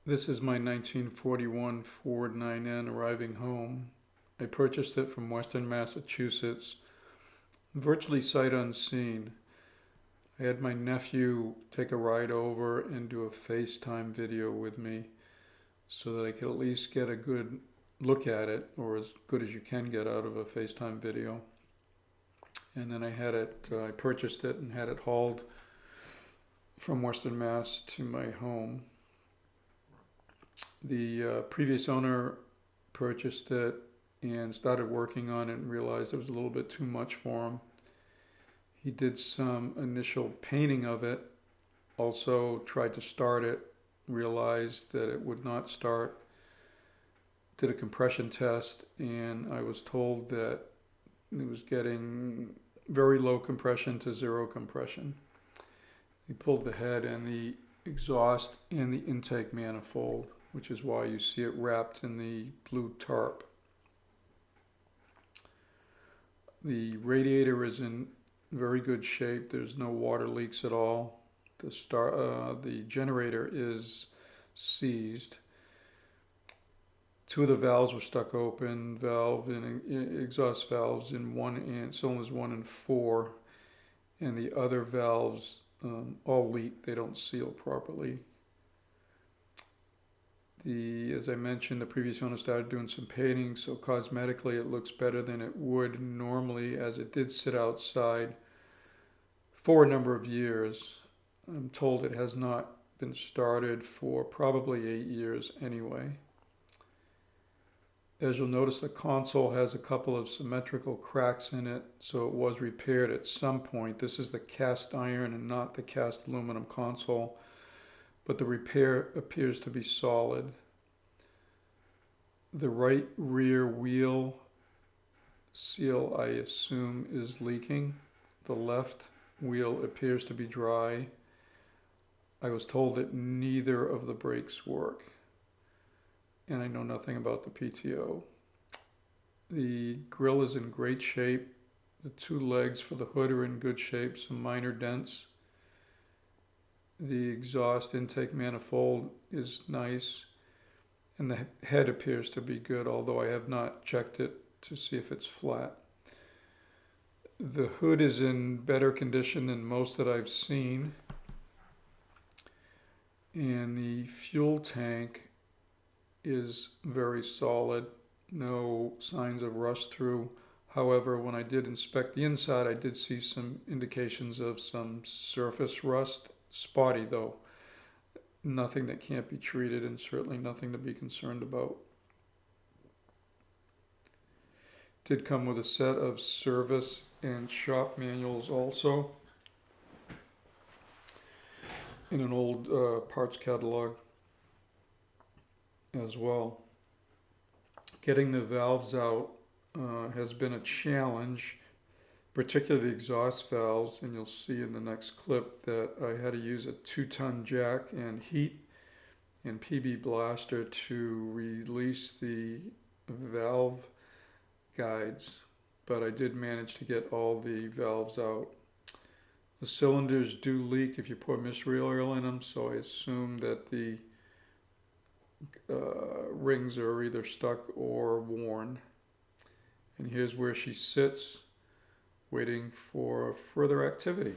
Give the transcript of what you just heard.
This is my 1941 Ford 9N arriving home. I purchased it from Western Massachusetts, virtually sight unseen. I had my nephew take a ride over and do a FaceTime video with me so that I could at least get a good look at it, or as good as you can get out of a FaceTime video. And then I purchased it and had it hauled from Western Mass to my home. The previous owner purchased it and started working on it and realized it was a little bit too much for him. He did some initial painting of it, also tried to start it, realized that it would not start, did a compression test, and I was told that it was getting very low compression to zero compression. He pulled the head and the exhaust and the intake manifold, which is why you see it wrapped in the blue tarp. The radiator is in very good shape. There's no water leaks at all. The generator is seized. Two of the valves were stuck open, valve and exhaust valves in cylinders 1 and 4, and the other valves all leak. They don't seal properly. As I mentioned, the previous owner started doing some painting, so cosmetically it looks better than it would normally, as it did sit outside for a number of years. I'm told it has not been started for probably 8 years anyway. As you'll notice, the console has a couple of symmetrical cracks in it, so it was repaired at some point. This is the cast iron and not the cast aluminum console, but the repair appears to be solid. The right rear wheel seal, I assume, is leaking. The left wheel appears to be dry. I was told that neither of the brakes work, and I know nothing about the PTO. The grille is in great shape. The two legs for the hood are in good shape, some minor dents. The exhaust intake manifold is nice, and the head appears to be good, although I have not checked it to see if it's flat. The hood is in better condition than most that I've seen, and the fuel tank is very solid. No signs of rust through. However, when I did inspect the inside, I did see some indications of some surface rust. Spotty though. Nothing that can't be treated, and certainly nothing to be concerned about. Did come with a set of service and shop manuals also, in an old parts catalog as well. Getting the valves out has been a challenge, particularly the exhaust valves, and you'll see in the next clip that I had to use a 2-ton jack and heat and PB blaster to release the valve guides, but I did manage to get all the valves out. The cylinders do leak if you put mystery oil in them, so I assume that the rings are either stuck or worn. And here's where she sits, waiting for further activity.